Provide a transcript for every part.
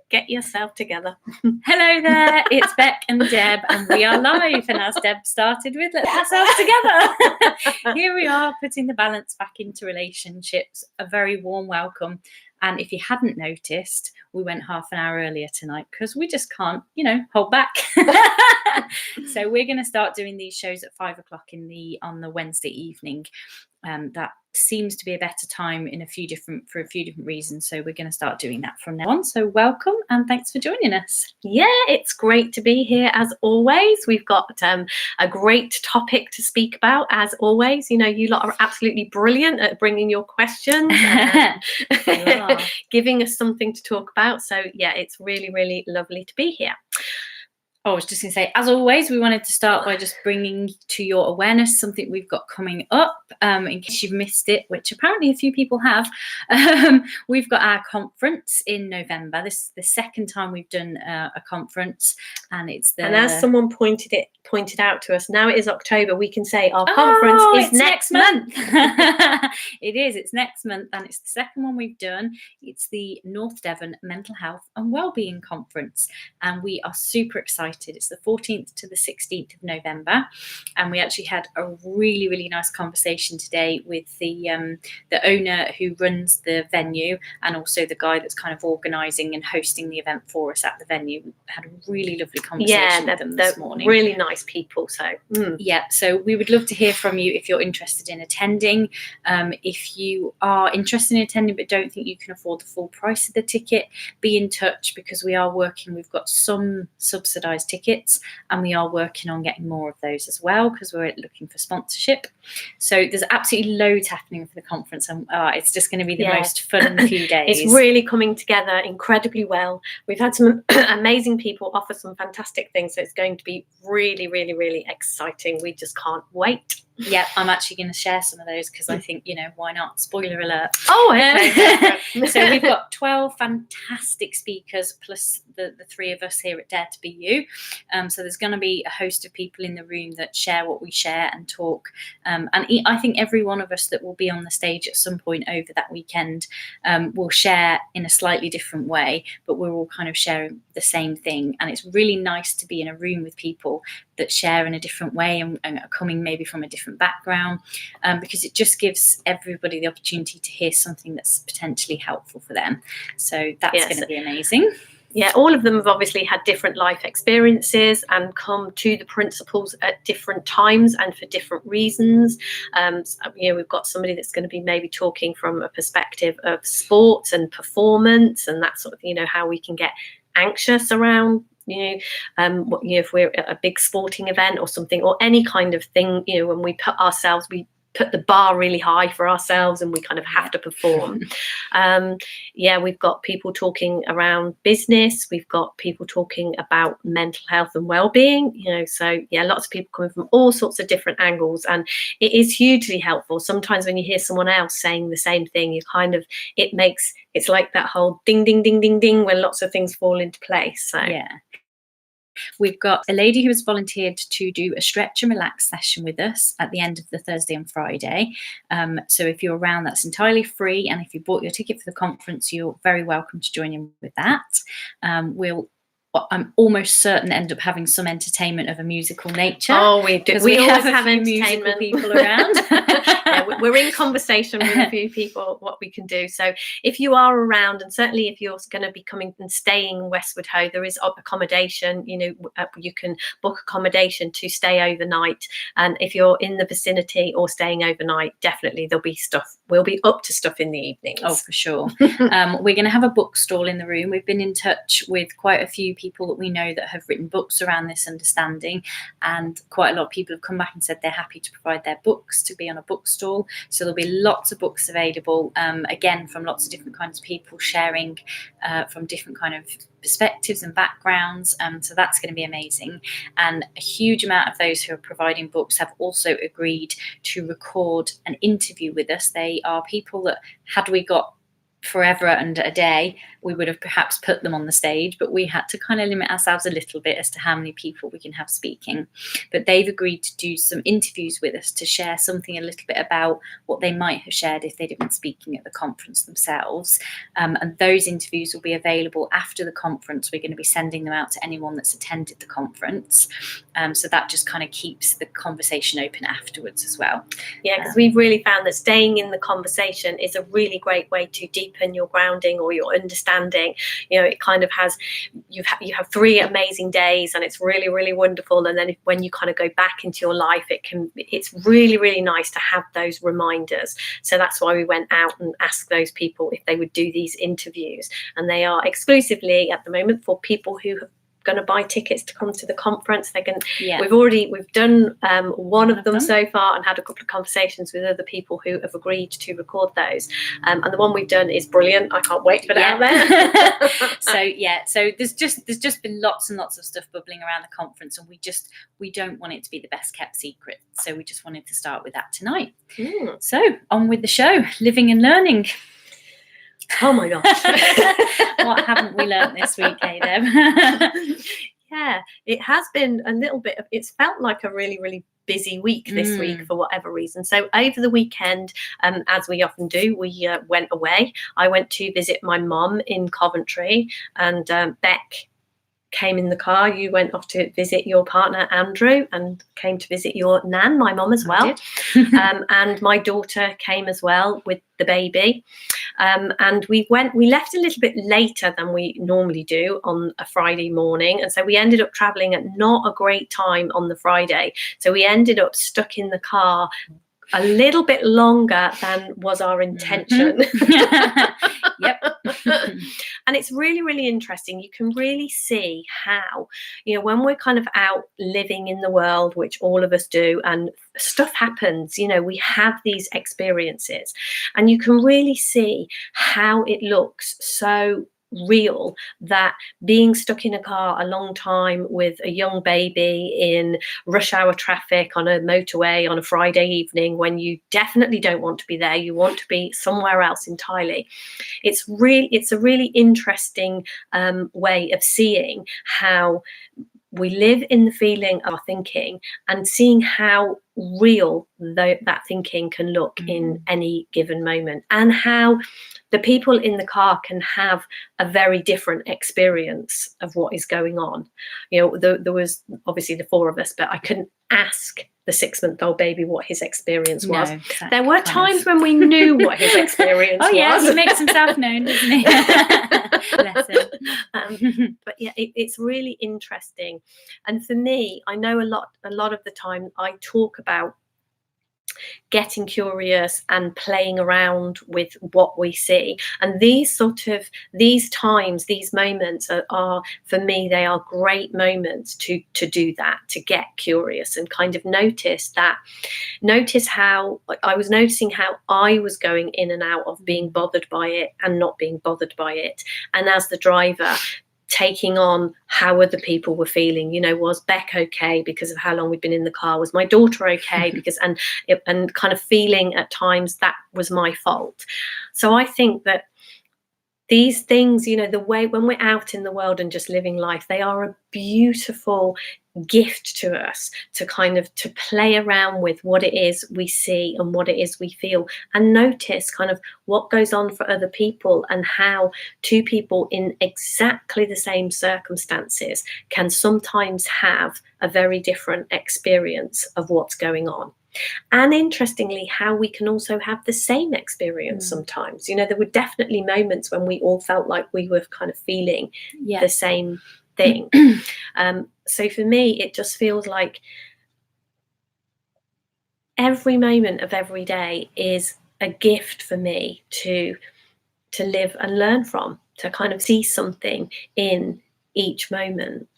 Get yourself together. Hello there, it's Bec and Deb, and we are live. And as Deb started with, let's put ourselves together. Here we are, putting the balance back into relationships. A very warm welcome. And if you hadn't noticed, we went half an hour earlier tonight because we just can't, hold back. So we're going to start doing these shows at 5 o'clock on the Wednesday evening. That seems to be a better time for a few different reasons. So we're going to start doing that from now on. So welcome and thanks for joining us. Yeah, it's great to be here as always. We've got a great topic to speak about as always. You lot are absolutely brilliant at bringing your questions and giving us something to talk about. So yeah, it's really, really lovely to be here. I was just going to say, as always, we wanted to start by just bringing to your awareness something we've got coming up, in case you've missed it, which apparently a few people have. We've got our conference in November. This is the second time we've done a conference, and and as someone pointed out to us, now it is October. We can say our conference is next month. It is. It's next month, and it's the second one we've done. It's the North Devon Mental Health and Wellbeing Conference, and we are super excited. It's the 14th to the 16th of November, and we actually had a really, really nice conversation today with the owner who runs the venue, and also the guy that's kind of organising and hosting the event for us at the venue. We had a really lovely conversation with them this morning. Really nice people. So we would love to hear from you if you're interested in attending. If you are interested in attending but don't think you can afford the full price of the ticket, be in touch, because we've got some subsidised tickets, and we are working on getting more of those as well, because we're looking for sponsorship. So there's absolutely loads happening for the conference, and it's just going to be the most fun few days. It's really coming together incredibly well. We've had some amazing people offer some fantastic things, so it's going to be really, really, really exciting. We just can't wait. Yeah, I'm actually going to share some of those because I think, why not? Spoiler alert. Oh, okay. So we've got 12 fantastic speakers plus the three of us here at Dare to Be You. So there's going to be a host of people in the room that share what we share and talk. And I think every one of us that will be on the stage at some point over that weekend will share in a slightly different way, but we're all kind of sharing the same thing. And it's really nice to be in a room with people that share in a different way and are coming maybe from a different background, because it just gives everybody the opportunity to hear something that's potentially helpful for them. So that's going to be amazing. Yeah, all of them have obviously had different life experiences and come to the principles at different times and for different reasons. We've got somebody that's going to be maybe talking from a perspective of sports and performance and that sort of, how we can get anxious around if we're at a big sporting event or something, or any kind of thing, when we put the bar really high for ourselves and we kind of have to perform. We've got people talking around business. We've got people talking about mental health and well-being, lots of people coming from all sorts of different angles, and it is hugely helpful. Sometimes when you hear someone else saying the same thing, it's like that whole ding, ding, ding, ding, ding, when lots of things fall into place. So yeah. We've got a lady who has volunteered to do a stretch and relax session with us at the end of the Thursday and Friday. So if you're around, that's entirely free. And if you bought your ticket for the conference, you're very welcome to join in with that. I'm almost certain end up having some entertainment of a musical nature. Oh, we do. We always have entertainment people around. We're in conversation with a few people what we can do. So if you are around, and certainly if you're going to be coming and staying in Westwood Ho, there is accommodation. You can book accommodation to stay overnight. And if you're in the vicinity or staying overnight, definitely there'll be stuff. We'll be up to stuff in the evenings. Oh, for sure. We're going to have a book stall in the room. We've been in touch with quite a few people that we know that have written books around this understanding, and quite a lot of people have come back and said they're happy to provide their books to be on a book stall. So there'll be lots of books available, again from lots of different kinds of people sharing from different kind of perspectives and backgrounds. So that's going to be amazing. And a huge amount of those who are providing books have also agreed to record an interview with us. They are people that, had we got forever and a day, we would have perhaps put them on the stage, but we had to kind of limit ourselves a little bit as to how many people we can have speaking. But they've agreed to do some interviews with us to share something a little bit about what they might have shared if they'd been speaking at the conference themselves. And those interviews will be available after the conference. We're going to be sending them out to anyone that's attended the conference. So that just kind of keeps the conversation open afterwards as well. Yeah, because we've really found that staying in the conversation is a really great way to deepen your grounding or your understanding. You know, it kind of has, you have 3 amazing days and it's really, really wonderful. And then when you kind of go back into your life, it's really, really nice to have those reminders. So that's why we went out and asked those people if they would do these interviews. And they are exclusively at the moment for people who have going to buy tickets to come to the conference. They're going. Yeah. We've done one of them so far and had a couple of conversations with other people who have agreed to record those. And the one we've done is brilliant. I can't wait to put it out there. So there's just been lots and lots of stuff bubbling around the conference, and we don't want it to be the best kept secret. So we just wanted to start with that tonight. So on with the show, living and learning. Oh my gosh. What haven't we learnt this week, Deb? Yeah, it has been a little bit of, it's felt like a really, really busy week this week for whatever reason. So over the weekend, as we often do, we went away. I went to visit my mum in Coventry, and Bec came in the car. You went off to visit your partner Andrew and came to visit your nan, my mum, as well. And my daughter came as well with the baby. And we left a little bit later than we normally do on a Friday morning, and so we ended up traveling at not a great time on the Friday. So we ended up stuck in the car a little bit longer than was our intention. Yep. And it's really, really interesting. You can really see how, when we're kind of out living in the world, which all of us do, and stuff happens, we have these experiences, and you can really see how it looks so real, that being stuck in a car a long time with a young baby in rush hour traffic on a motorway on a Friday evening, when you definitely don't want to be there, you want to be somewhere else entirely. It's a really interesting way of seeing how we live in the feeling of our thinking, and seeing how real that thinking can look in any given moment, and how the people in the car can have a very different experience of what is going on. There was obviously the 4 of us, but I couldn't ask the 6-month-old baby what his experience was. No, there were times when we knew what his experience was. Oh yeah, he makes himself known, doesn't he? Bless him. But yeah, it's really interesting. And for me, I know a lot of the time I talk about getting curious and playing around with what we see, and these times, these moments are for me, they are great moments to do that, to get curious and kind of notice how I was noticing how I was going in and out of being bothered by it and not being bothered by it, and as the driver, taking on how other people were feeling. Was Bec okay because of how long we'd been in the car? Was my daughter okay? Because and kind of feeling at times that was my fault. So I think that these things, the way when we're out in the world and just living life, they are a beautiful gift to us to play around with what it is we see and what it is we feel, and notice kind of what goes on for other people, and how 2 people in exactly the same circumstances can sometimes have a very different experience of what's going on. And interestingly, how we can also have the same experience sometimes. There were definitely moments when we all felt like we were kind of feeling the same thing. So for me, it just feels like every moment of every day is a gift for me to live and learn from, to kind of see something in each moment.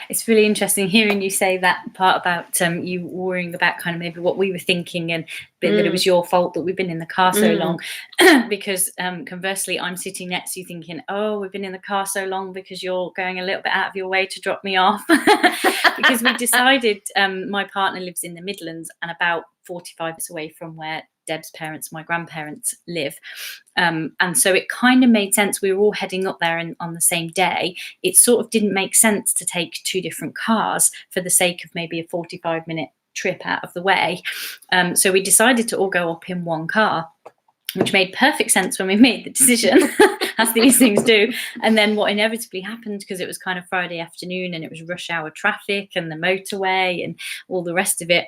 It's really interesting hearing you say that part about you worrying about kind of maybe what we were thinking, and that it was your fault that we've been in the car so long. Because conversely, I'm sitting next to you thinking, oh, we've been in the car so long because you're going a little bit out of your way to drop me off. Because we decided, my partner lives in the Midlands and about 45 minutes away from where Deb's parents, my grandparents live. And so it kind of made sense. We were all heading up there on the same day. It sort of didn't make sense to take 2 different cars for the sake of maybe a 45-minute trip out of the way. So we decided to all go up in one car, which made perfect sense when we made the decision, as these things do. And then what inevitably happened, because it was kind of Friday afternoon and it was rush hour traffic and the motorway and all the rest of it,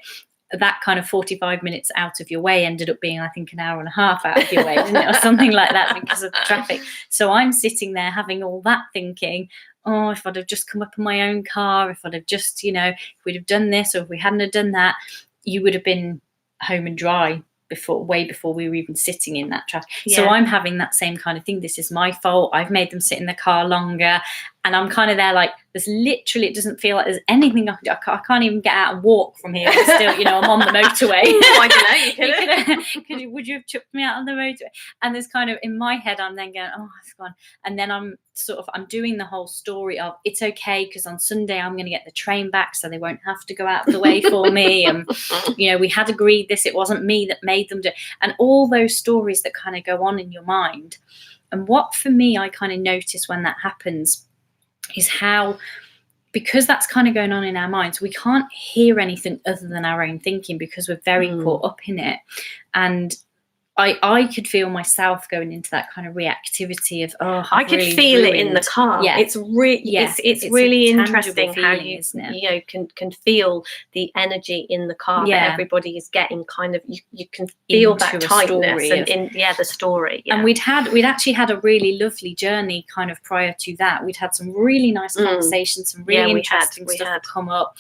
that kind of 45 minutes out of your way ended up being, I think, an hour and a half out of your way, didn't it? Or something like that, because of the traffic. So I'm sitting there having all that thinking, oh, if I'd have just come up in my own car, if I'd have just, if we'd have done this, or if we hadn't have done that, you would have been home and dry way before we were even sitting in that traffic. Yeah. So I'm having that same kind of thing. This is my fault. I've made them sit in the car longer. And I'm kind of there like, there's literally, it doesn't feel like there's anything I can do. I can't even get out and walk from here. But still, I'm on the motorway. I don't know. Would you have chucked me out on the motorway? And there's kind of, in my head, I'm then going, oh, it's gone. And then I'm doing the whole story of, it's okay, because on Sunday I'm going to get the train back, so they won't have to go out of the way for me. And, we had agreed this. It wasn't me that made them do it. And all those stories that kind of go on in your mind. And what, for me, I kind of notice when that happens is how, because that's kind of going on in our minds, we can't hear anything other than our own thinking, because we're very caught up in it. And I could feel myself going into that kind of reactivity of, I could feel it in the car. Yeah. It's really interesting how you can feel the energy in the car that everybody is getting. Kind of you can feel into that tightness and the story. Yeah. And we'd actually had a really lovely journey kind of prior to that. We'd had some really nice conversations, some really interesting stuff come up.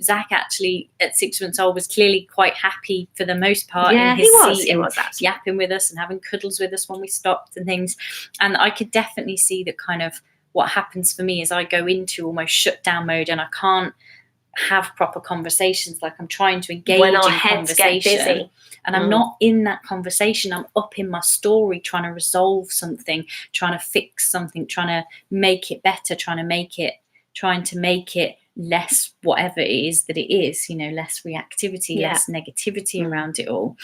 Zach actually at 6 months old was clearly quite happy for the most part in his seat. He was yapping with us and having cuddles with us when we stopped and things. And I could definitely see that kind of what happens for me is I go into almost shutdown mode, and I can't have proper conversations. Like, I'm trying to engage when our in heads conversation, get busy. And I'm not in that conversation. I'm up in my story, trying to resolve something, trying to fix something, trying to make it better, trying to make it less whatever it is that it is, less reactivity, less negativity around it all.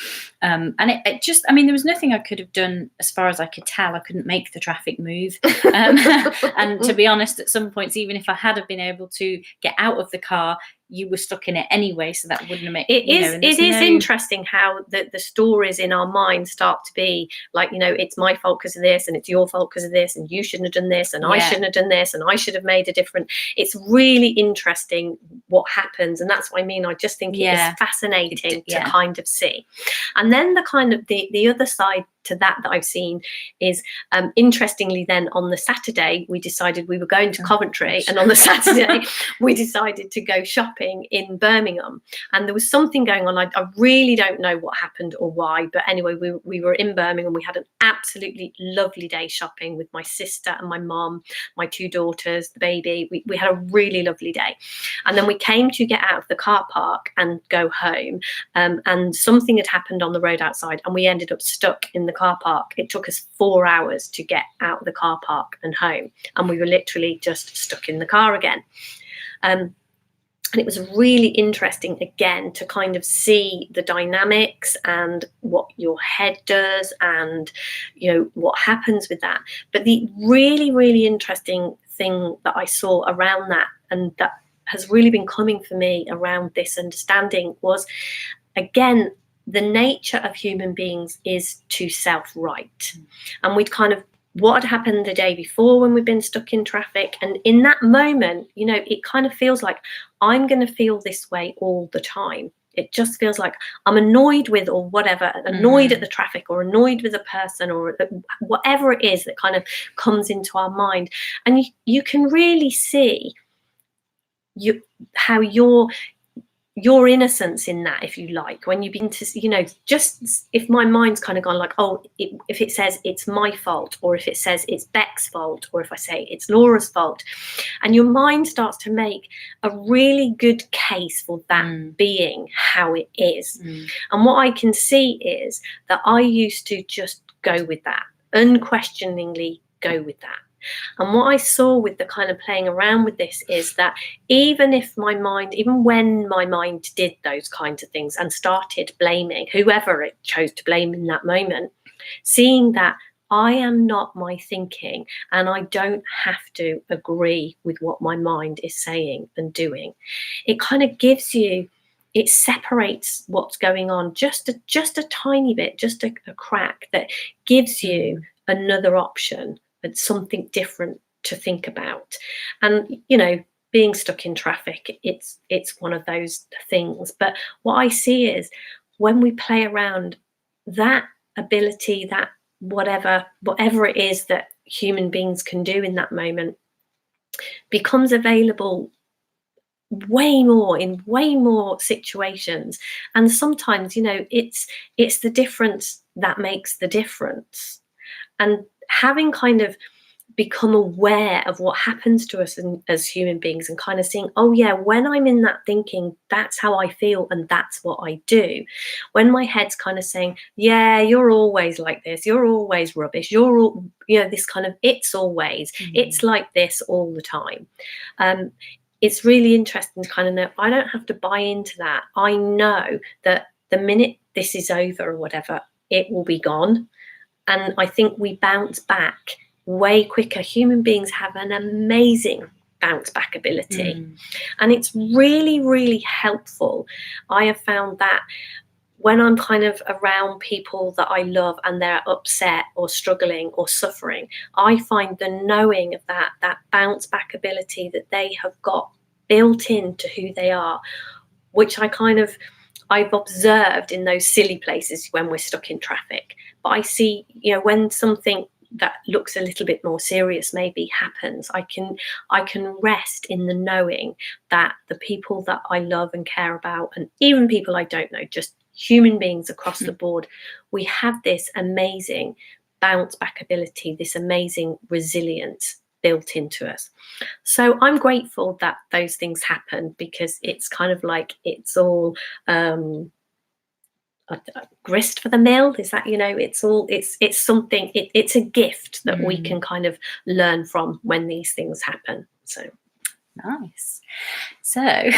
And it just, there was nothing I could have done as far as I could tell. I couldn't make the traffic move. And to be honest, at some points, even if I had have been able to get out of the car, you were stuck in it anyway, so that wouldn't have made it. It is interesting how the stories in our mind start to be like, it's my fault because of this, and it's your fault because of this, and you shouldn't have done this, and I shouldn't have done this, and I should have made a different. It's really interesting what happens, and that's what I mean. I just think it is fascinating to kind of see. And then the kind of the other side to that I've seen is interestingly, then on the Saturday we decided we were going to Coventry, and on the Saturday we decided to go shopping in Birmingham. And there was something going on. I really don't know what happened or why, but anyway, we were in Birmingham. We had an absolutely lovely day shopping with my sister and my mom, my 2 daughters, the baby. We had a really lovely day. And then we came to get out of the car park and go home, and something had happened on the road outside, and we ended up stuck in the car park. It took us 4 hours to get out of the car park and home, and we were literally just stuck in the car again. And it was really interesting again to kind of see the dynamics and what your head does, and what happens with that. But the really, really interesting thing that I saw around that, and that has really been coming for me around this understanding, was, again, the nature of human beings is to self-right. And we'd kind of, what had happened the day before when we've been stuck in traffic, and in that moment, it kind of feels like I'm going to feel this way all the time. It just feels like I'm annoyed with, or whatever, annoyed at the traffic, or annoyed with a person, or whatever it is that kind of comes into our mind. And you can really see how your innocence in that, if you like, when you begin to, just if my mind's kind of gone like, if it says it's my fault, or if it says it's Bec's fault, or if I say it's Laura's fault, and your mind starts to make a really good case for that being how it is. And what I can see is that I used to just go with that, unquestioningly go with that. And what I saw with the kind of playing around with this is that even when my mind did those kinds of things and started blaming whoever it chose to blame in that moment, seeing that I am not my thinking and I don't have to agree with what my mind is saying and doing, it kind of it separates what's going on just a tiny bit, just a crack that gives you another option and something different to think about. And, being stuck in traffic, it's one of those things. But what I see is when we play around, that ability, that whatever it is that human beings can do in that moment becomes available way more situations. And sometimes, it's the difference that makes the difference. And having kind of become aware of what happens to us as human beings, and kind of seeing, oh yeah, when I'm in that thinking, that's how I feel and that's what I do. When my head's kind of saying, yeah, you're always like this, you're always rubbish, you're all, this kind of, it's like this all the time. It's really interesting to kind of know, I don't have to buy into that. I know that the minute this is over or whatever, it will be gone. And I think we bounce back way quicker. Human beings have an amazing bounce back ability. And it's really, really helpful. I have found that when I'm kind of around people that I love and they're upset or struggling or suffering, I find the knowing of that bounce back ability that they have got built into who they are, which I've observed in those silly places when we're stuck in traffic. But I see, when something that looks a little bit more serious maybe happens, I can rest in the knowing that the people that I love and care about, and even people I don't know, just human beings across the board, we have this amazing bounce back ability, this amazing resilience built into us. So I'm grateful that those things happen, because it's kind of like it's all grist for the mill. Is that, it's something, it's a gift that we can kind of learn from when these things happen. So nice. So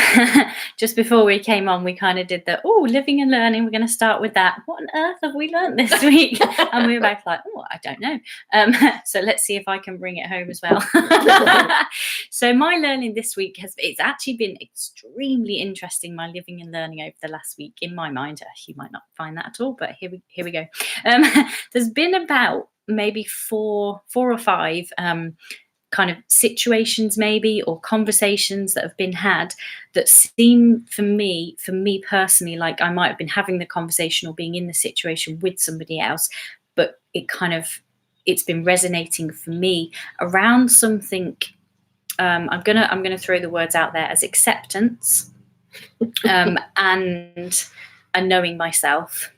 just before we came on, we kind of did living and learning. We're going to start with that. What on earth have we learned this week? And we were both like, I don't know. So let's see if I can bring it home as well. So my learning this week it's actually been extremely interesting, my living and learning over the last week, in my mind. You might not find that at all, but here we go. There's been about maybe four or five kind of situations maybe, or conversations that have been had that seem for me personally, like I might have been having the conversation or being in the situation with somebody else, but it's been resonating for me around something. I'm gonna throw the words out there as acceptance, and knowing myself.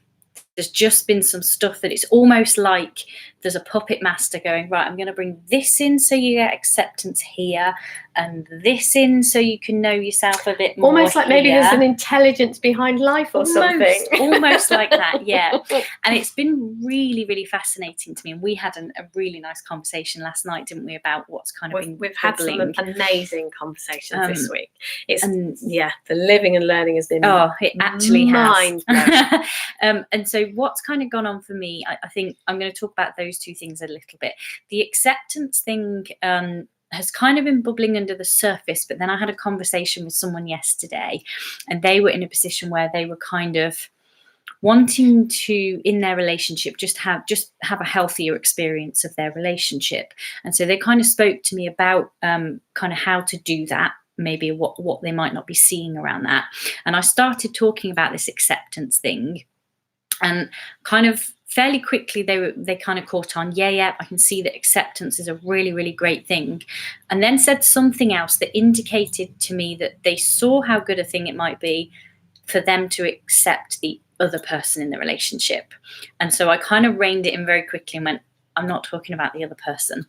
There's just been some stuff that it's almost like there's a puppet master going, right, I'm going to bring this in so you get acceptance here, and this in so you can know yourself a bit more. Almost like maybe there's an intelligence behind life or something. Almost like that, yeah. And it's been really, really fascinating to me. And we had a really nice conversation last night, didn't we, about what's kind of We've had some amazing conversations this week. The living and learning has been it actually has. And so what's kind of gone on for me, I think I'm going to talk about those two things a little bit. The acceptance thing has kind of been bubbling under the surface, but then I had a conversation with someone yesterday, and they were in a position where they were kind of wanting to, in their relationship, just have a healthier experience of their relationship. And so they kind of spoke to me about kind of how to do that, maybe what they might not be seeing around that. And I started talking about this acceptance thing, and kind of fairly quickly they kind of caught on. Yeah, I can see that acceptance is a really, really great thing. And then said something else that indicated to me that they saw how good a thing it might be for them to accept the other person in the relationship. And so I kind of reined it in very quickly and went, I'm not talking about the other person.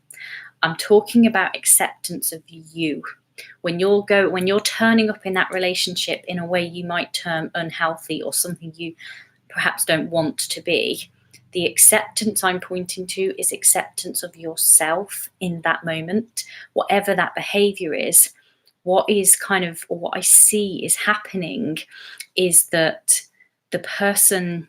I'm talking about acceptance of you. When you're turning up in that relationship in a way you might term unhealthy, or something you perhaps don't want to be, The acceptance I'm pointing to is acceptance of yourself in that moment, whatever that behavior is. What is kind of, or what I see is happening is that the person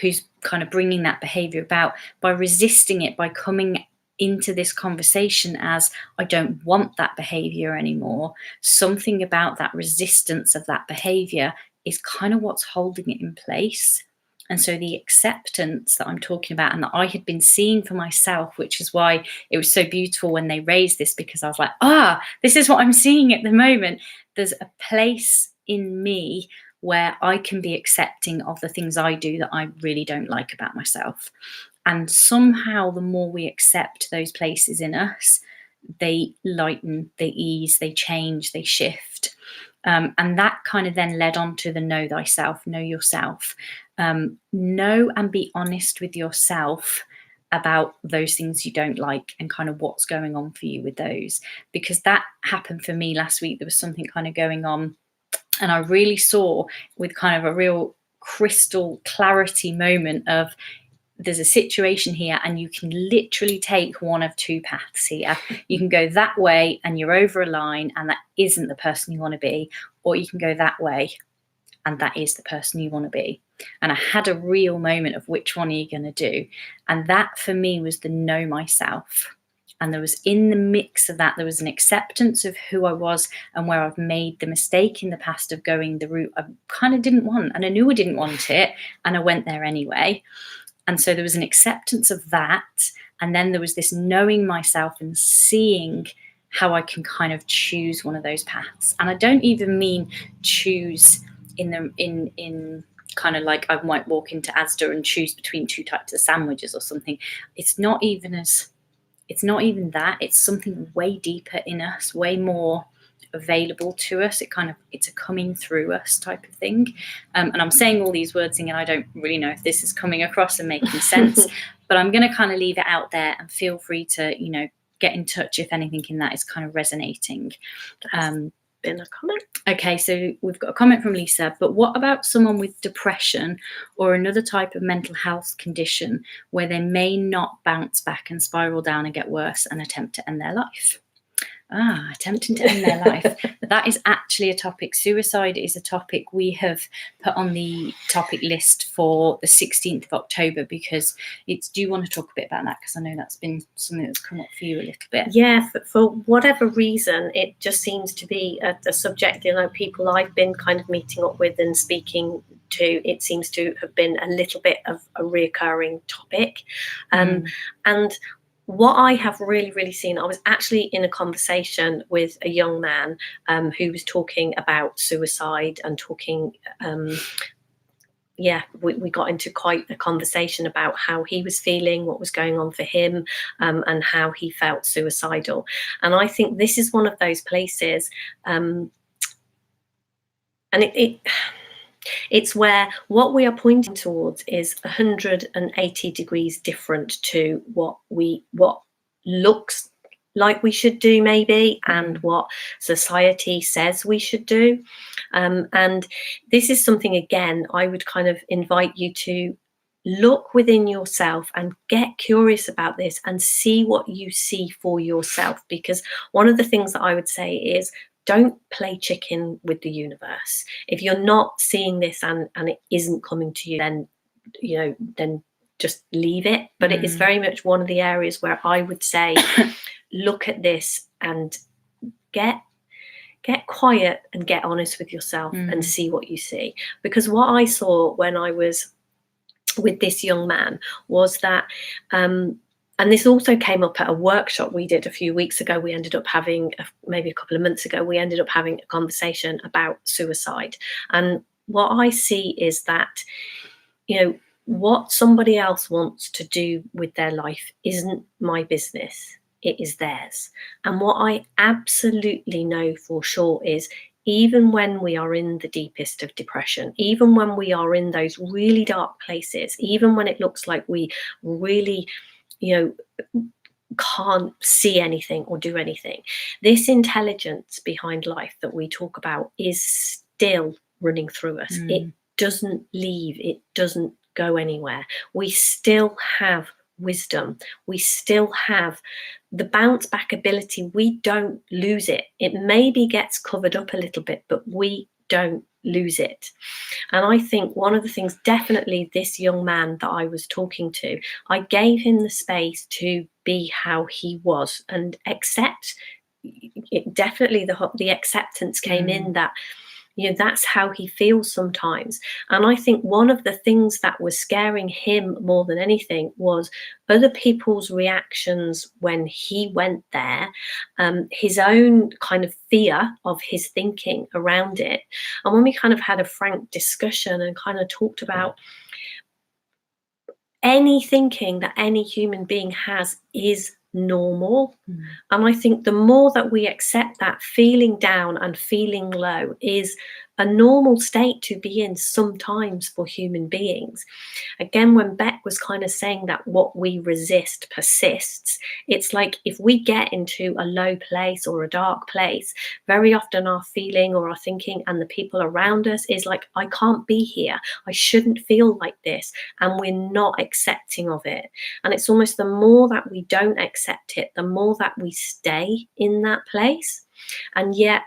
who's kind of bringing that behavior about, by resisting it, by coming into this conversation as, I don't want that behavior anymore, something about that resistance of that behavior is kind of what's holding it in place. And so the acceptance that I'm talking about and that I had been seeing for myself, which is why it was so beautiful when they raised this, because I was like, this is what I'm seeing at the moment. There's a place in me where I can be accepting of the things I do that I really don't like about myself. And somehow the more we accept those places in us, they lighten, they ease, they change, they shift. And that kind of then led on to the know thyself, know yourself. Know and be honest with yourself about those things you don't like and kind of what's going on for you with those. Because that happened for me last week. There was something kind of going on, and I really saw with kind of a real crystal clarity moment of, there's a situation here and you can literally take one of two paths here. You can go that way and you're over a line and that isn't the person you want to be, or you can go that way and that is the person you want to be. And I had a real moment of, which one are you going to do? And that for me was the know myself. And there was, in the mix of that, there was an acceptance of who I was and where I've made the mistake in the past of going the route I kind of didn't want, and I knew I didn't want it, and I went there anyway. And so there was an acceptance of that. And then there was this knowing myself and seeing how I can kind of choose one of those paths. And I don't even mean choose in kind of like I might walk into Asda and choose between two types of sandwiches or something. It's not even that. It's something way deeper in us, way more available to us. It's a coming through us type of thing. And I'm saying all these words and I don't really know if this is coming across and making sense, but I'm going to kind of leave it out there, and feel free to, get in touch if anything in that is kind of resonating. Been a comment. Okay, so we've got a comment from Lisa. But what about someone with depression or another type of mental health condition where they may not bounce back and spiral down and get worse and attempt to end their life? Attempting to end their life. That is actually a topic. Suicide is a topic we have put on the topic list for the 16th of October, because it's, do you want to talk a bit about that? Because I know that's been something that's come up for you a little bit. Yeah, for whatever reason, it just seems to be a subject, people I've been kind of meeting up with and speaking to, it seems to have been a little bit of a reoccurring topic. And what I have really, really seen, I was actually in a conversation with a young man who was talking about suicide and talking, we got into quite a conversation about how he was feeling, what was going on for him, and how he felt suicidal. And I think this is one of those places, and it's where what we are pointing towards is 180 degrees different to what looks like we should do, maybe, and what society says we should do. And this is something, again, I would kind of invite you to look within yourself and get curious about this and see what you see for yourself. Because one of the things that I would say is, don't play chicken with the universe. If you're not seeing this and it isn't coming to you, then just leave it. But it is very much one of the areas where I would say, look at this and get quiet and get honest with yourself and see what you see. Because what I saw when I was with this young man was that, and this also came up at a workshop we did a few weeks ago. We ended up having, maybe a couple of months ago, we ended up having a conversation about suicide. And what I see is that, what somebody else wants to do with their life isn't my business. It is theirs. And what I absolutely know for sure is, even when we are in the deepest of depression, even when we are in those really dark places, even when it looks like we really, can't see anything or do anything, this intelligence behind life that we talk about is still running through us. It doesn't leave. It doesn't go anywhere. We still have wisdom. We still have the bounce back ability. We don't lose it. It maybe gets covered up a little bit, but we don't lose it. And I think one of the things, definitely this young man that I was talking to, I gave him the space to be how he was and accept it. Definitely the acceptance came in that, you know, that's how he feels sometimes. And I think one of the things that was scaring him more than anything was other people's reactions when he went there, his own kind of fear of his thinking around it. And when we kind of had a frank discussion and kind of talked about any thinking that any human being has is normal. And I think the more that we accept that feeling down and feeling low is a normal state to be in sometimes for human beings. Again, when Bec was kind of saying that what we resist persists, it's like if we get into a low place or a dark place, very often our feeling or our thinking and the people around us is like, I can't be here. I shouldn't feel like this. And we're not accepting of it. And it's almost the more that we don't accept it, the more that we stay in that place. And yet,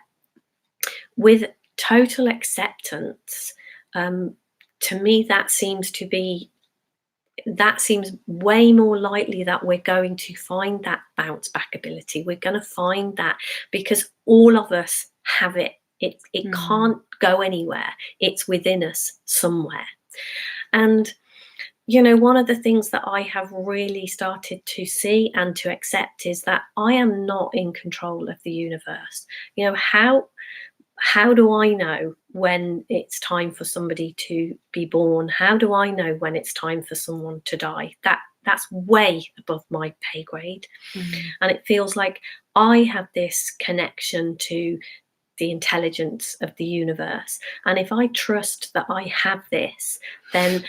with total acceptance, to me, that seems way more likely that we're going to find that bounce back ability. We're going to find that because all of us have it. It can't go anywhere. It's within us somewhere. And, you know, one of the things that I have really started to see and to accept is that I am not in control of the universe. You know, how do I know when it's time for somebody to be born? How do I know when it's time for someone to die? That's way above my pay grade. And it feels like I have this connection to the intelligence of the universe. And if I trust that I have this, then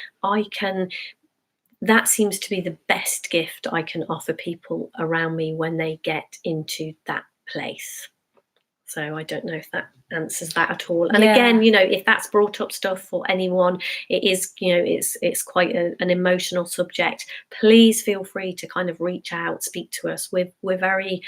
that seems to be the best gift I can offer people around me when they get into that place. So I don't know if that answers that at all. And again, you know, if that's brought up stuff for anyone, it is, you know, it's quite an emotional subject. Please feel free to kind of reach out, speak to us. We're very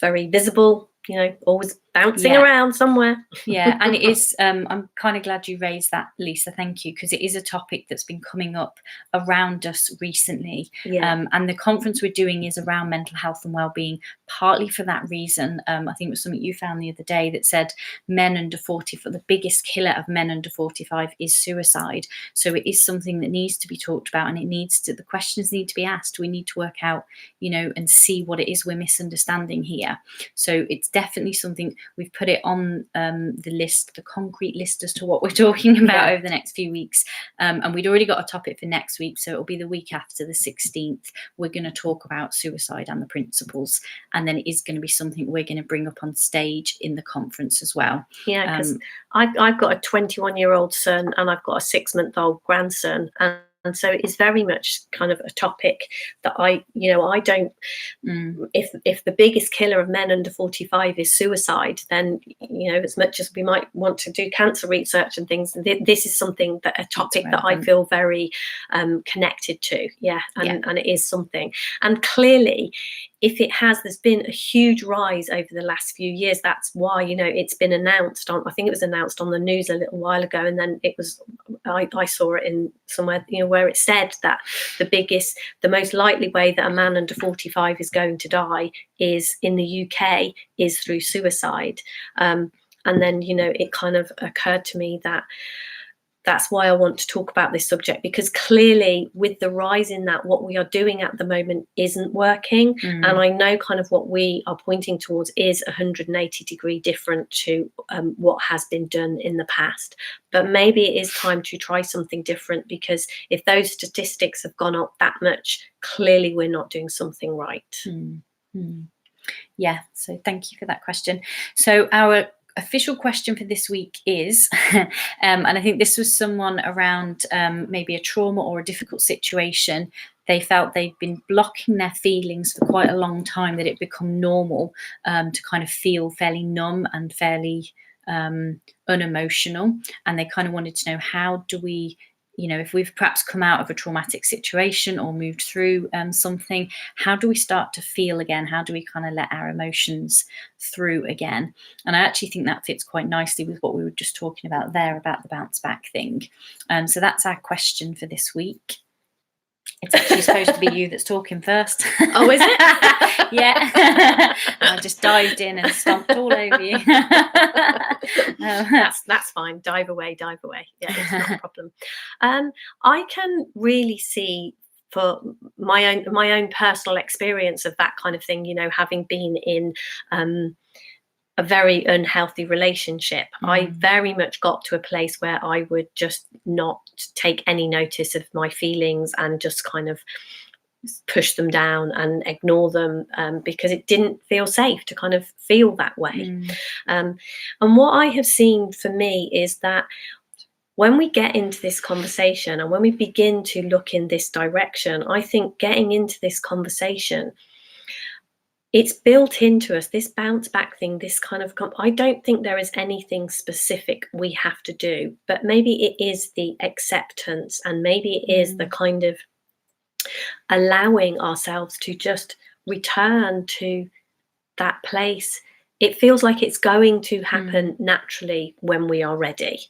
visible, you know, always bouncing around somewhere. And it is, I'm kind of glad you raised that, Lisa, thank you, because it is a topic that's been coming up around us recently. And the conference we're doing is around mental health and well-being, partly for that reason. I think it was something you found the other day that said men under 40, the biggest killer of men under 45 is suicide. So it is something that needs to be talked about, and the questions need to be asked. We need to work out, you know, and see what it is we're misunderstanding here. So it's definitely something we've put it on the list, the concrete list as to what we're talking about over the next few weeks. And we'd already got a topic for next week, so it'll be the week after, the 16th. We're going to talk about suicide and the principles, and then it is going to be something we're going to bring up on stage in the conference as well. Yeah, because I've got a 21-year-old son and I've got a 6-month-old grandson, and so it is very much kind of a topic that I don't. If the biggest killer of men under 45 is suicide, then, you know, as much as we might want to do cancer research and things, this is something that a topic that I feel very connected to. And it is something. And clearly, if there's been a huge rise over the last few years. That's why, you know, it's been announced on, I think it was announced on the news a little while ago, and then I saw it in somewhere, you know, where it said that the most likely way that a man under 45 is going to die is in the UK is through suicide. And then, you know, it kind of occurred to me that that's why I want to talk about this subject, because clearly with the rise in that, what we are doing at the moment isn't working. And I know kind of what we are pointing towards is 180-degree different to what has been done in the past. But maybe it is time to try something different, because if those statistics have gone up that much, clearly we're not doing something right. Yeah, so thank you for that question. So our official question for this week is, and I think this was someone around maybe a trauma or a difficult situation. They felt they'd been blocking their feelings for quite a long time, that it become normal to kind of feel fairly numb and fairly unemotional. And they kind of wanted to know, how do we if we've perhaps come out of a traumatic situation or moved through something, how do we start to feel again? How do we kind of let our emotions through again? And I actually think that fits quite nicely with what we were just talking about there, about the bounce back thing. So that's our question for this week. It's actually supposed to be you that's talking first. Oh, is it? Yeah. I just dived in and stomped all over you. That's fine. Dive away. Yeah, it's not a problem. I can really see, for my own personal experience of that kind of thing, having been in a very unhealthy relationship, I very much got to a place where I would just not take any notice of my feelings and just kind of push them down and ignore them, because it didn't feel safe to kind of feel that way. And what I have seen for me is that when we get into this conversation and when we begin to look in this direction, I think getting into this conversation, it's built into us, this bounce back thing, this kind of, I don't think there is anything specific we have to do, but maybe it is the acceptance, and maybe it is the kind of allowing ourselves to just return to that place. It feels like it's going to happen naturally when we are ready.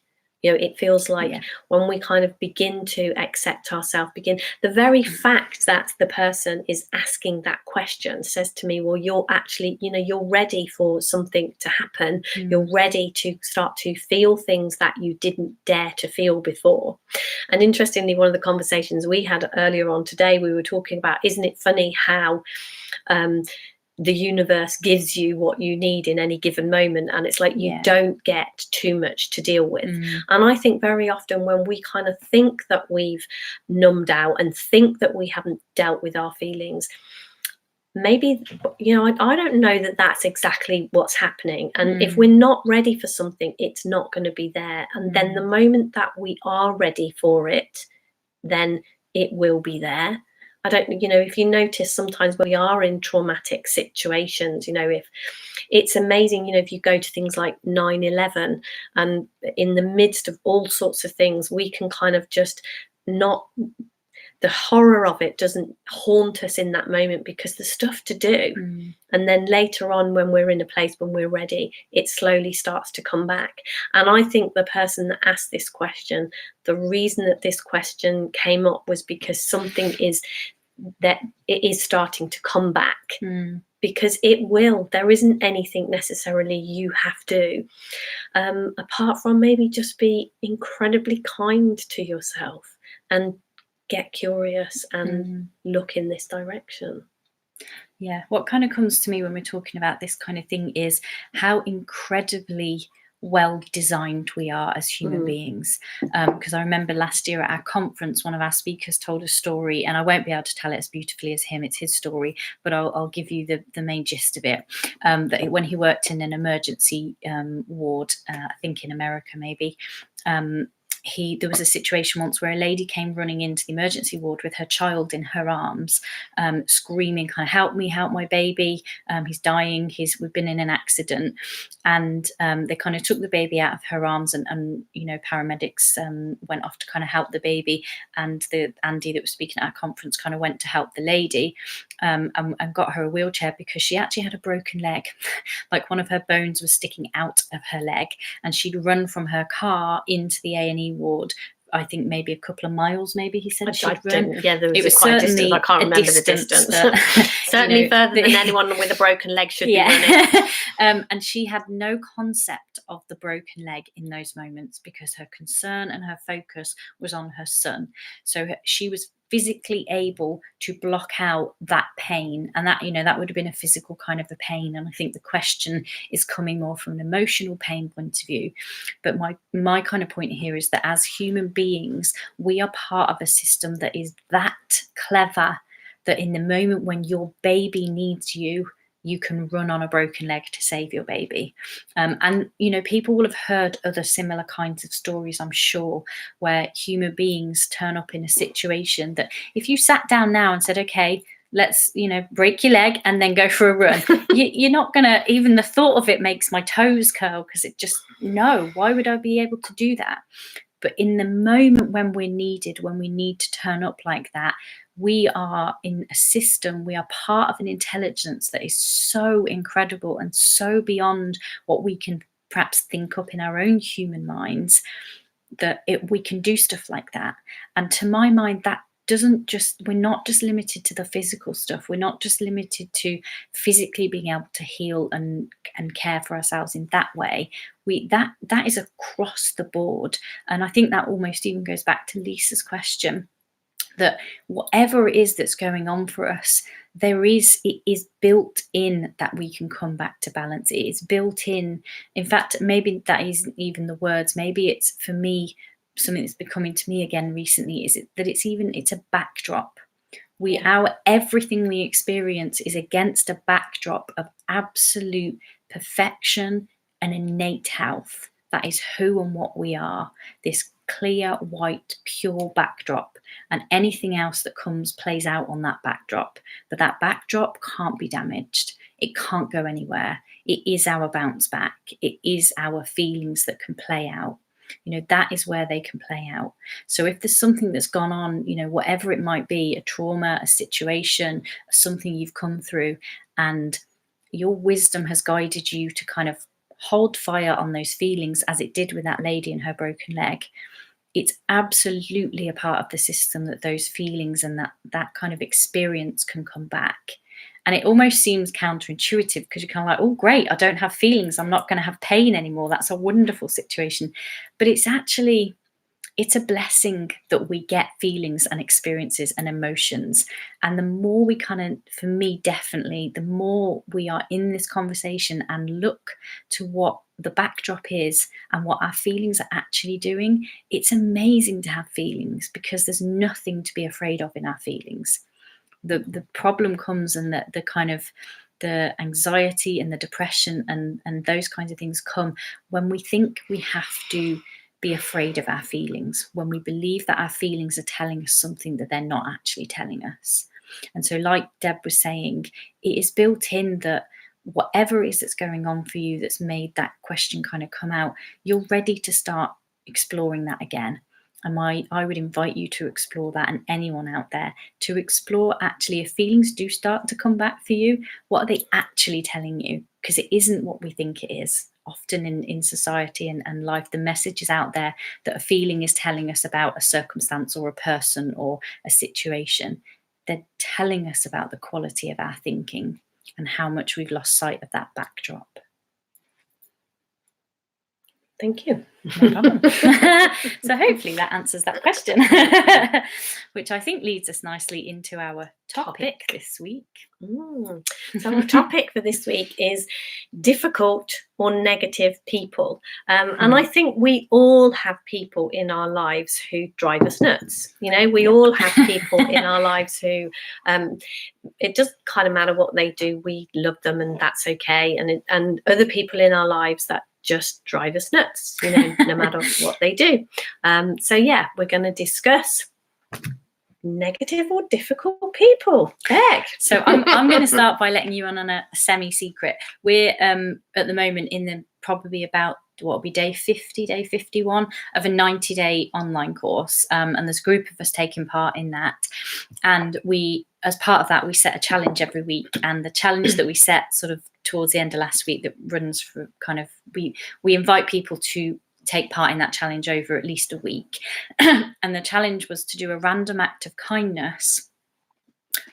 It feels like when we kind of begin to accept ourselves, the very fact that the person is asking that question says to me, well, you're actually, you're ready for something to happen. You're ready to start to feel things that you didn't dare to feel before. And interestingly, one of the conversations we had earlier on today, we were talking about, isn't it funny how the universe gives you what you need in any given moment, and it's like you don't get too much to deal with. And I think very often when we kind of think that we've numbed out and think that we haven't dealt with our feelings, maybe, I don't know that that's exactly what's happening. And if we're not ready for something, it's not going to be there. And then the moment that we are ready for it, then it will be there. I don't, if you notice, sometimes when we are in traumatic situations, if it's amazing, if you go to things like 9/11, and in the midst of all sorts of things, we can kind of just not, the horror of it doesn't haunt us in that moment because there's stuff to do. And then later on, when we're in a place, when we're ready, it slowly starts to come back. And I think the person that asked this question, the reason that this question came up was because something is that it is starting to come back, because it will. There isn't anything necessarily you have to, apart from maybe just be incredibly kind to yourself and get curious and look in this direction. Yeah, what kind of comes to me when we're talking about this kind of thing is how incredibly well designed we are as human beings. Because I remember last year at our conference, one of our speakers told a story, and I won't be able to tell it as beautifully as him, it's his story, but I'll give you the main gist of it. That when he worked in an emergency ward, I think in America maybe, there was a situation once where a lady came running into the emergency ward with her child in her arms, screaming, kind of, help me, help my baby, he's dying, we've been in an accident. And they kind of took the baby out of her arms, and paramedics went off to kind of help the baby, and Andy that was speaking at our conference kind of went to help the lady, and got her a wheelchair because she actually had a broken leg. Like one of her bones was sticking out of her leg, and she'd run from her car into the A&E ward. I think maybe a couple of miles, maybe he said she'd run. Yeah, it was quite a distance. I can't remember the distance. But, certainly further than anyone with a broken leg should be running. And she had no concept of the broken leg in those moments because her concern and her focus was on her son. So she was physically able to block out that pain, and that that would have been a physical kind of a pain. And I think the question is coming more from an emotional pain point of view. But my kind of point here is that as human beings, we are part of a system that is that clever that in the moment when your baby needs you, you can run on a broken leg to save your baby. And people will have heard other similar kinds of stories, I'm sure, where human beings turn up in a situation that if you sat down now and said, okay, let's break your leg and then go for a run, you're not gonna, even the thought of it makes my toes curl, because it just, no, why would I be able to do that? But in the moment when we're needed, when we need to turn up like that, we are in a system, we are part of an intelligence that is so incredible and so beyond what we can perhaps think up in our own human minds, that we can do stuff like that. And to my mind, that we're not just limited to the physical stuff. We're not just limited to physically being able to heal and care for ourselves in that way. That is across the board. And I think that almost even goes back to Lisa's question, that whatever it is that's going on for us, it is built in that we can come back to balance. It is built in fact, maybe that isn't even the words, maybe it's, for me, something that's been coming to me again recently, is it's a backdrop. Everything we experience is against a backdrop of absolute perfection and innate health. That is who and what we are, this clear, white, pure backdrop, and anything else that comes plays out on that backdrop. But that backdrop can't be damaged. It can't go anywhere. It is our bounce back. It is our feelings that can play out. That is where they can play out. So if there's something that's gone on, whatever it might be, a trauma, a situation, something you've come through, and your wisdom has guided you to kind of hold fire on those feelings, as it did with that lady and her broken leg, it's absolutely a part of the system that those feelings and that kind of experience can come back. And it almost seems counterintuitive, because you're kind of like, oh, great, I don't have feelings. I'm not going to have pain anymore. That's a wonderful situation. But it's a blessing that we get feelings and experiences and emotions. And the more we for me, definitely, the more we are in this conversation and look to what the backdrop is and what our feelings are actually doing, it's amazing to have feelings, because there's nothing to be afraid of in our feelings. The problem comes, and the kind of the anxiety and the depression and those kinds of things come when we think we have to be afraid of our feelings, when we believe that our feelings are telling us something that they're not actually telling us. And so, like Deb was saying, it is built in that whatever it is that's going on for you that's made that question kind of come out, you're ready to start exploring that again. And I would invite you to explore that, and anyone out there to explore, actually, if feelings do start to come back for you, what are they actually telling you? Because it isn't what we think it is. Often in society and life, the message is out there that a feeling is telling us about a circumstance or a person or a situation. They're telling us about the quality of our thinking and how much we've lost sight of that backdrop. Thank you. No problem. So hopefully that answers that question, which I think leads us nicely into our topic this week. So our topic for this week is difficult or negative people. And I think we all have people in our lives who drive us nuts. We all have people in our lives who it doesn't kind of matter what they do, we love them, and that's okay. And other people in our lives that just drive us nuts, no matter what they do. So yeah, we're going to discuss negative or difficult people. Bec. So I'm going to start by letting you on a semi-secret. We're at the moment in probably about what will be day 50, day 51 of a 90-day online course. And there's a group of us taking part in that. And as part of that, we set a challenge every week. And the challenge that we set sort of towards the end of last week, that runs for kind of, we invite people to take part in that challenge over at least a week. And the challenge was to do a random act of kindness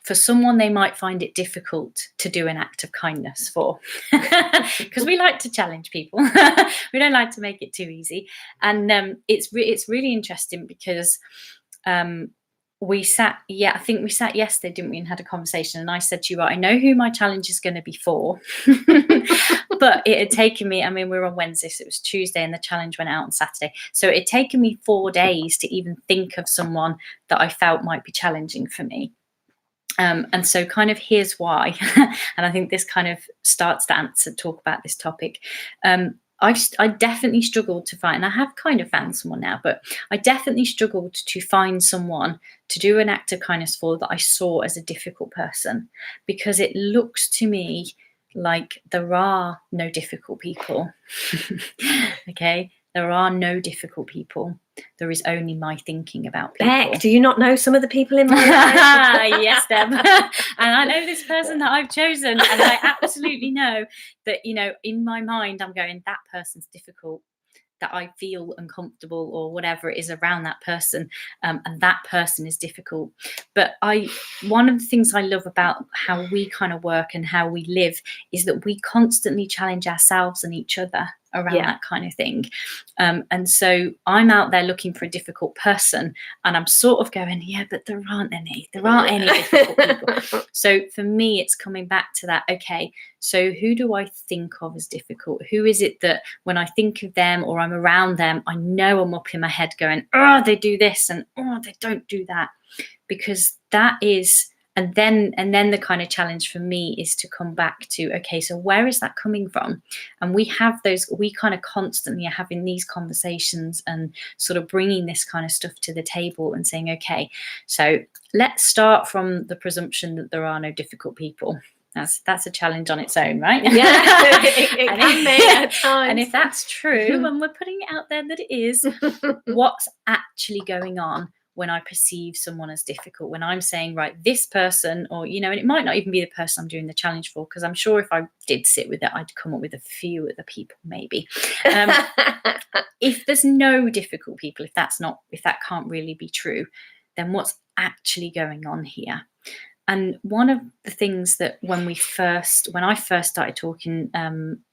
for someone they might find it difficult to do an act of kindness for. Because we like to challenge people. We don't like to make it too easy. And it's really interesting, because we sat yesterday, didn't we, and had a conversation, and I said to you, I know who my challenge is going to be for. But it had taken me, we were on Wednesday, so it was Tuesday, and the challenge went out on Saturday. So it had taken me 4 days to even think of someone that I felt might be challenging for me. And so kind of here's why. And I think this kind of starts to talk about this topic. I definitely struggled to find, and I have kind of found someone now, but I definitely struggled to find someone to do an act of kindness for that I saw as a difficult person, because it looks to me like there are no difficult people. Okay, There are no difficult people. There is only my thinking about people. Bec, do you not know some of the people in my life? Yes, Deb. And I know this person that I've chosen, and I absolutely know that, in my mind, I'm going, that person's difficult, that I feel uncomfortable or whatever it is around that person, and that person is difficult. But one of the things I love about how we kind of work and how we live is that we constantly challenge ourselves and each other around that kind of thing. And so I'm out there looking for a difficult person, and I'm sort of going, yeah, but there aren't any difficult people. So for me, it's coming back to that. Okay, so who do I think of as difficult? Who is it that when I think of them or I'm around them, I know I'm up in my head going, oh, they do this, and oh, they don't do that. Because that is, and then the kind of challenge for me is to come back to, okay, so where is that coming from? And we kind of constantly are having these conversations and sort of bringing this kind of stuff to the table and saying, okay, so let's start from the presumption that there are no difficult people. That's a challenge on its own, right? Yeah, it can be at times. And if that's true, and we're putting it out there that it is, what's actually going on when I perceive someone as difficult, when I'm saying, right, this person, or, and it might not even be the person I'm doing the challenge for, because I'm sure if I did sit with it, I'd come up with a few other people, maybe. If there's no difficult people, if that can't really be true, then what's actually going on here? And one of the things that when I first started talking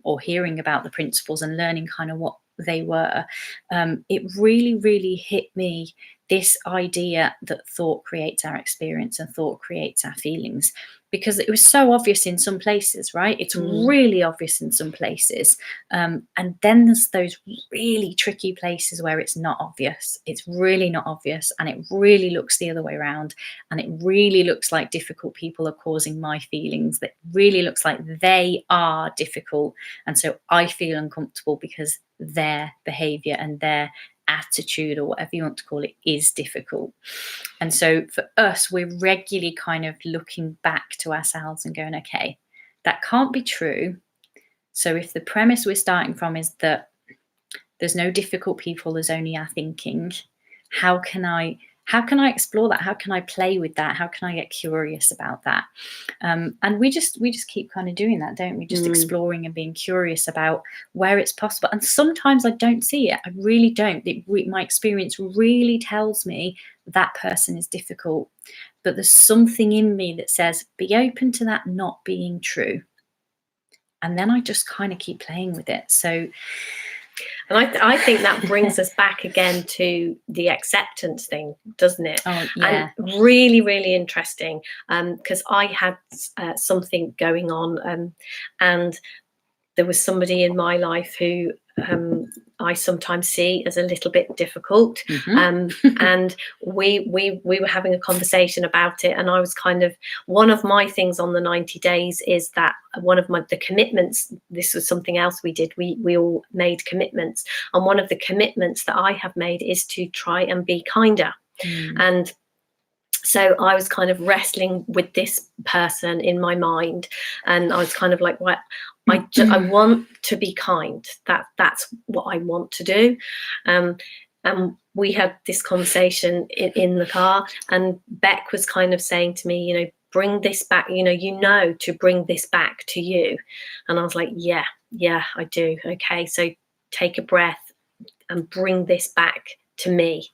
or hearing about the principles and learning kind of what they were, it really, really hit me, this idea that thought creates our experience and thought creates our feelings, because it was so obvious in some places, right? It's really obvious in some places. And then there's those really tricky places where it's not obvious. It's really not obvious. And it really looks the other way around. And it really looks like difficult people are causing my feelings. That really looks like they are difficult. And so I feel uncomfortable because their behavior and their attitude, or whatever you want to call it, is difficult. And so for us, we're regularly kind of looking back to ourselves and going, okay, that can't be true. So if the premise we're starting from is that there's no difficult people, there's only our thinking, how can I explore that? How can I play with that? How can I get curious about that? And we just keep kind of doing that, don't we? Just exploring and being curious about where it's possible. And sometimes I don't see it. I really don't. My experience really tells me that person is difficult. But there's something in me that says, be open to that not being true. And then I just kind of keep playing with it. So... And I think that brings us back again to the acceptance thing, doesn't it? Oh, yeah. And really, really interesting, because I had something going on, and there was somebody in my life who I sometimes see as a little bit difficult. And we were having a conversation about it, and I was kind of, one of my things on the 90 days is that one of the commitments, this was something else we did, we all made commitments, and one of the commitments that I have made is to try and be kinder. And so I was kind of wrestling with this person in my mind, and I was kind of like, what? I want to be kind. That's what I want to do. And we had this conversation in the car, and Bec was kind of saying to me, bring this back, to bring this back to you. And I was like, yeah, I do. Okay, so take a breath and bring this back to me.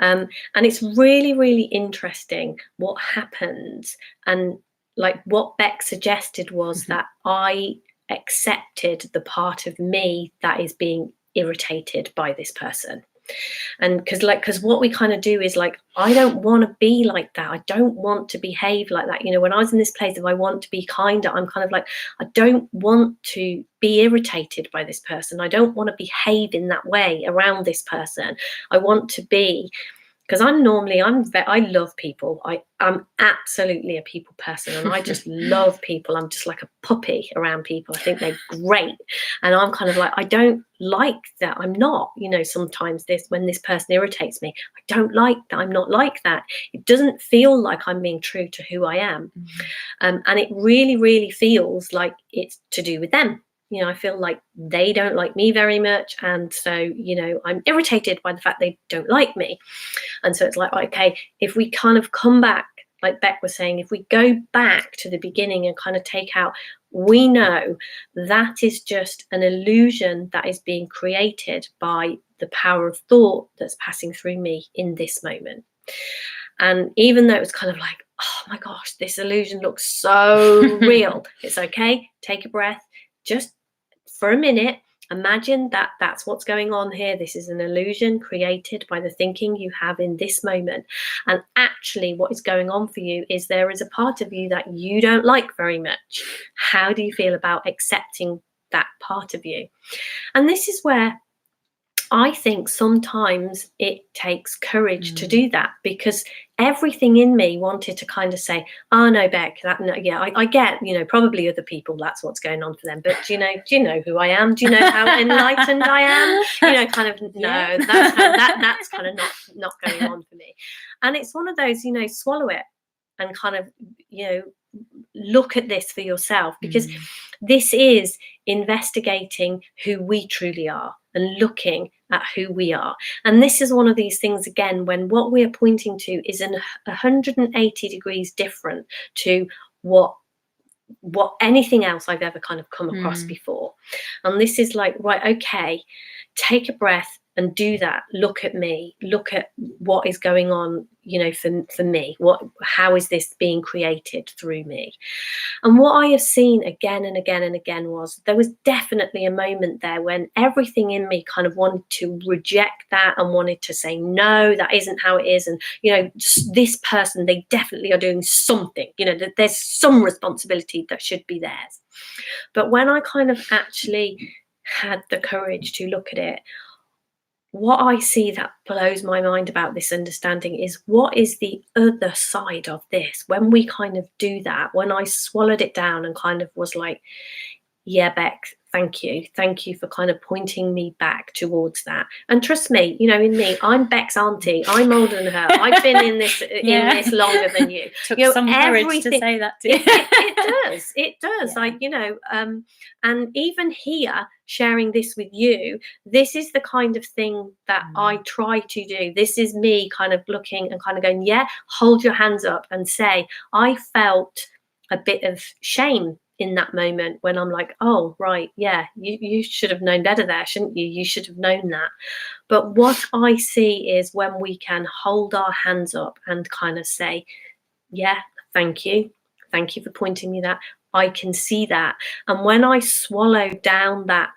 And it's really, really interesting what happens. And like what Bec suggested was that I accepted the part of me that is being irritated by this person. And because what we kind of do is like, I don't want to be like that. I don't want to behave like that. When I was in this place, if I want to be kinder, I'm kind of like, I don't want to be irritated by this person. I don't want to behave in that way around this person. I want to be, because I love people. I'm absolutely a people person, and I just love people. I'm just like a puppy around people. I think they're great. And I'm kind of like, I don't like that. I'm not, sometimes when this person irritates me, I don't like that. I'm not like that. It doesn't feel like I'm being true to who I am. And it really, really feels like it's to do with them. I feel like they don't like me very much. And so, I'm irritated by the fact they don't like me. And so it's like, okay, if we kind of come back, like Bec was saying, if we go back to the beginning and kind of take out, we know that is just an illusion that is being created by the power of thought that's passing through me in this moment. And even though it was kind of like, oh my gosh, this illusion looks so real, it's okay, take a breath, just for a minute, imagine that that's what's going on here. This is an illusion created by the thinking you have in this moment. And actually what is going on for you is there is a part of you that you don't like very much. How do you feel about accepting that part of you? And this is where I think sometimes it takes courage to do that, because everything in me wanted to kind of say, oh no, Bec, I get, probably other people, that's what's going on for them. But do you know who I am? Do you know how enlightened I am? Kind of, no, that's kind of not going on for me. And it's one of those, swallow it and kind of, look at this for yourself, because this is investigating who we truly are and looking at who we are. And this is one of these things, again, when what we are pointing to is 180 degrees different to what anything else I've ever kind of come across before. And this is like, right, okay, take a breath and do that. Look at me, look at what is going on, for me, how is this being created through me? And what I have seen again and again and again was there was definitely a moment there when everything in me kind of wanted to reject that and wanted to say, no, that isn't how it is. And, this person, they definitely are doing something, that there's some responsibility that should be theirs. But when I kind of actually had the courage to look at it, what I see that blows my mind about this understanding is what is the other side of this. When we kind of do that, when I swallowed it down and kind of was like, yeah, Bec, thank you for kind of pointing me back towards that. And trust me, in me, I'm Bec's auntie, I'm older than her, I've been in this in this longer than you. Took some courage to say that to you. It does. Yeah. And even here, sharing this with you, this is the kind of thing that I try to do. This is me kind of looking and kind of going, yeah, hold your hands up and say, I felt a bit of shame in that moment when I'm like, oh, right, yeah, you should have known better there, shouldn't you? You should have known that. But what I see is when we can hold our hands up and kind of say, yeah, thank you for pointing me that. I can see that. And when I swallow down that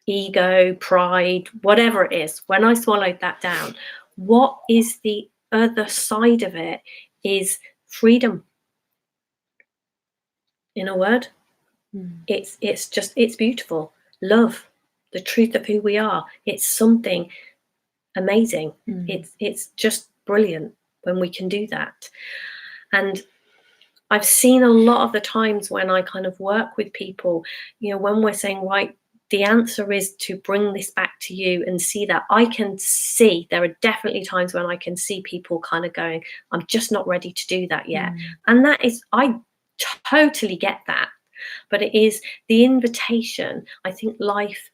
ego, pride, whatever it is, when I swallowed that down, what is the other side of it is freedom. In a word, it's beautiful. Love, the truth of who we are. It's something amazing. It's just brilliant when we can do that. And I've seen a lot of the times when I kind of work with people, when we're saying, right, the answer is to bring this back to you and see that. I can see there are definitely times when I can see people kind of going, I'm just not ready to do that yet. And that is, I totally get that, but it is the invitation. I think life,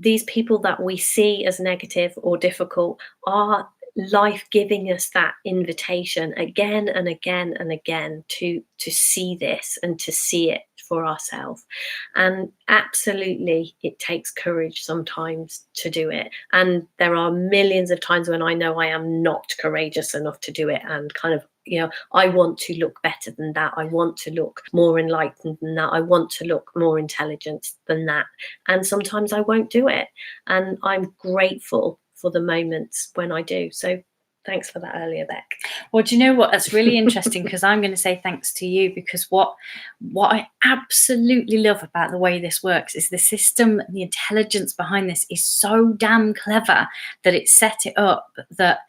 these people that we see as negative or difficult, are life giving us that invitation again and again and again to see this and to see it for ourselves. And absolutely, it takes courage sometimes to do it. And there are millions of times when I know I am not courageous enough to do it, and kind of, I want to look better than that. I want to look more enlightened than that. I want to look more intelligent than that. And sometimes I won't do it. And I'm grateful for the moments when I do. So thanks for that earlier, Bec. Well, do you know what? That's really interesting, because I'm going to say thanks to you, because what I absolutely love about the way this works is the system, the intelligence behind this is so damn clever that it set it up that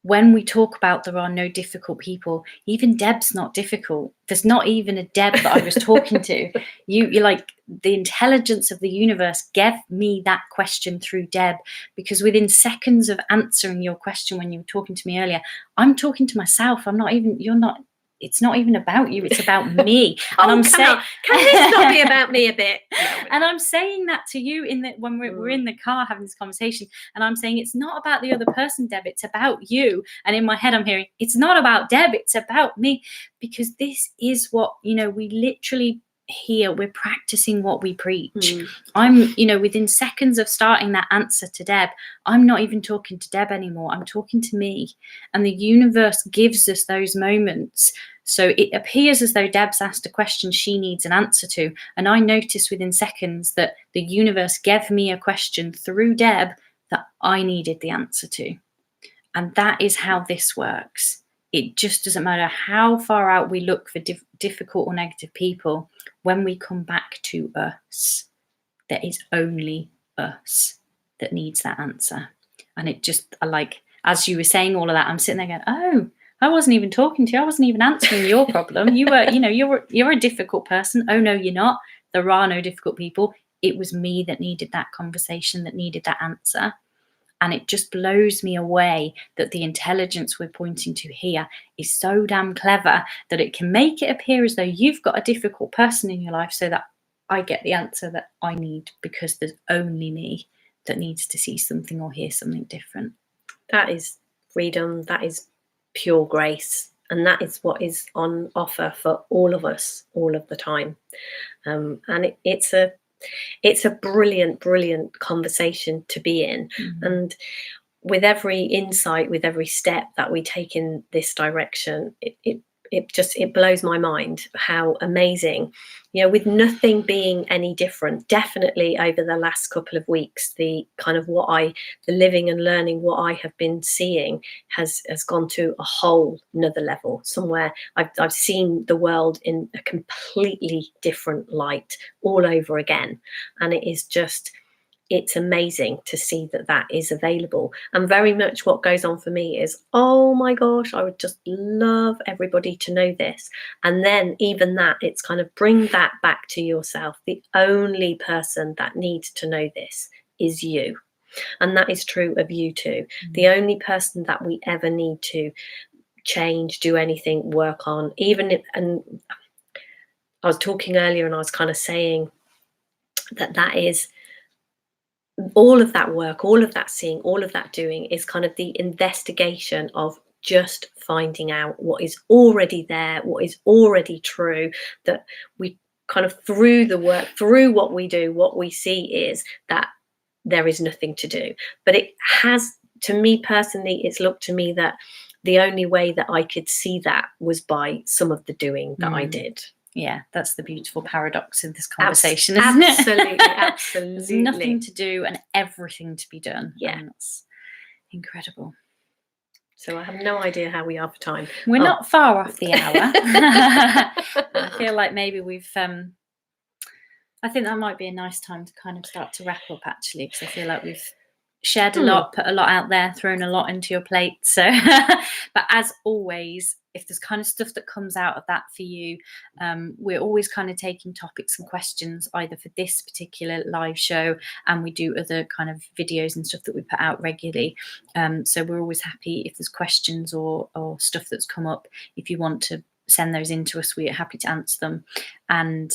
when we talk about there are no difficult people, even Deb's not difficult. There's not even a Deb that I was talking to. You're like, the intelligence of the universe gave me that question through Deb, because within seconds of answering your question when you were talking to me earlier, I'm talking to myself. You're not it's not even about you, it's about me. And I'm saying, can this not be about me a bit? And I'm saying that to you when we're in the car having this conversation, and I'm saying it's not about the other person, Deb, it's about you. And in my head I'm hearing, it's not about Deb, it's about me, because this is what, we literally here, we're practicing what we preach. I'm, within seconds of starting that answer to Deb, I'm not even talking to Deb anymore, I'm talking to me. And the universe gives us those moments. So it appears as though Deb's asked a question she needs an answer to, and I noticed within seconds that the universe gave me a question through Deb that I needed the answer to. And that is how this works. It just doesn't matter how far out we look for difficult or negative people. When we come back to us, there is only us that needs that answer. And it just, as you were saying all of that, I'm sitting there going, oh, I wasn't even talking to you. I wasn't even answering your problem. You were, you're a difficult person. Oh, no, you're not. There are no difficult people. It was me that needed that conversation, that needed that answer. And it just blows me away that the intelligence we're pointing to here is so damn clever that it can make it appear as though you've got a difficult person in your life so that I get the answer that I need, because there's only me that needs to see something or hear something different. That is freedom. That is pure grace. And that is what is on offer for all of us all of the time. And it's a brilliant, brilliant conversation to be in. And with every insight, with every step that we take in this direction, it blows my mind how amazing, with nothing being any different. Definitely over the last couple of weeks, the kind of the living and learning what I have been seeing has gone to a whole nother level. Somewhere I've seen the world in a completely different light all over again. And it's amazing to see that is available. And very much what goes on for me is, oh my gosh, I would just love everybody to know this. And then even that, it's kind of bring that back to yourself. The only person that needs to know this is you. And that is true of you too. The only person that we ever need to change, do anything, work on, and I was talking earlier and I was kind of saying that is all of that work, all of that seeing, all of that doing is kind of the investigation of just finding out what is already there, what is already true, that we kind of through the work, through what we do, what we see is that there is nothing to do. But it has, to me personally, it's looked to me that the only way that I could see that was by some of the doing that I did. Yeah, that's the beautiful paradox in this conversation, isn't it? Absolutely. There's nothing to do and everything to be done. Yeah. And that's incredible. So I have no idea how we are for time. We're not far off the hour. I feel like maybe we've... I think that might be a nice time to kind of start to wrap up, actually, because I feel like we've shared a lot, put a lot out there, thrown a lot into your plate. So, but as always, if there's kind of stuff that comes out of that for you, we're always kind of taking topics and questions either for this particular live show, and we do other kind of videos and stuff that we put out regularly. So we're always happy if there's questions or stuff that's come up. If you want to send those in to us, we're happy to answer them. And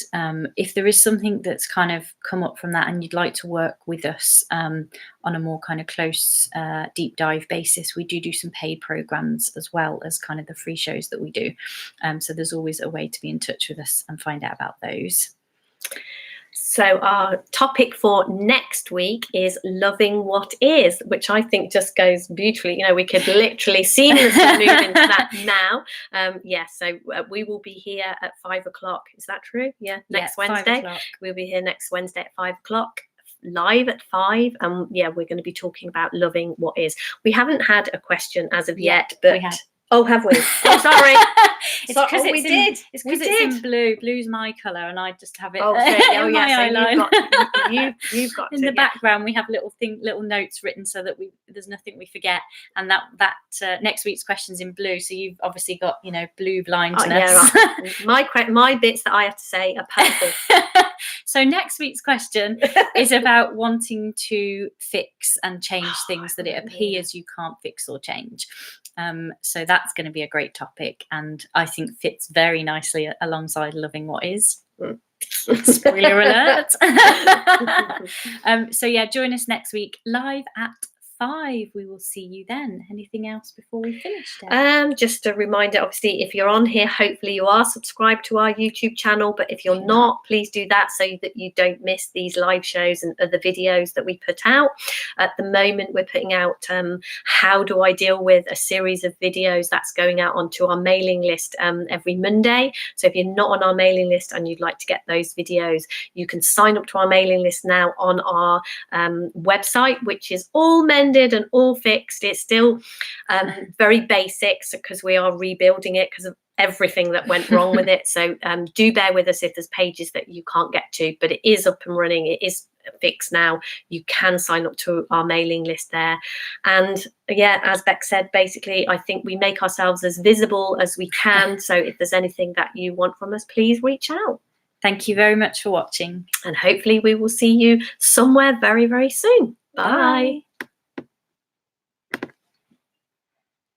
if there is something that's kind of come up from that and you'd like to work with us on a more kind of close deep dive basis, we do some paid programs as well as kind of the free shows that we do. So there's always a way to be in touch with us and find out about those. So our topic for next week is loving what is, which I think just goes beautifully. We could literally seamlessly move into that now. So we will be here at 5 o'clock. Is that true? Yeah, next Wednesday. We'll be here next Wednesday at 5 o'clock. Live at 5, and we're going to be talking about loving what is. We haven't had a question as of yet, but we have. Oh, have we? Oh, sorry. It's because we did. It's because it's in blue. Blue's my colour, and I just have it. Oh, so, my eyeline. You've got in the background. We have little notes written so that there's nothing we forget. And that next week's question's in blue, so you've obviously got blue blindness. My bits that I have to say are purple. So next week's question is about wanting to fix and change things that it appears you can't fix or change. So that's going to be a great topic, and I think fits very nicely alongside loving what is. Spoiler alert. So yeah, join us next week live at 5. We will see you then. Anything else before we finish, Deb? Just a reminder, obviously, if you're on here, hopefully you are subscribed to our YouTube channel, but if you're not, please do that so that you don't miss these live shows and other videos that we put out. At the moment, we're putting out how do I deal with a series of videos that's going out onto our mailing list every Monday. So if you're not on our mailing list and you'd like to get those videos, you can sign up to our mailing list now on our website, which is all mended and all fixed. It's still very basic because we are rebuilding it because of everything that went wrong with it. So do bear with us if there's pages that you can't get to, but it is up and running. It is fixed now. You can sign up to our mailing list there. And yeah, as Bec said, basically, I think we make ourselves as visible as we can. So if there's anything that you want from us, please reach out. Thank you very much for watching. And hopefully we will see you somewhere very, very soon. Bye.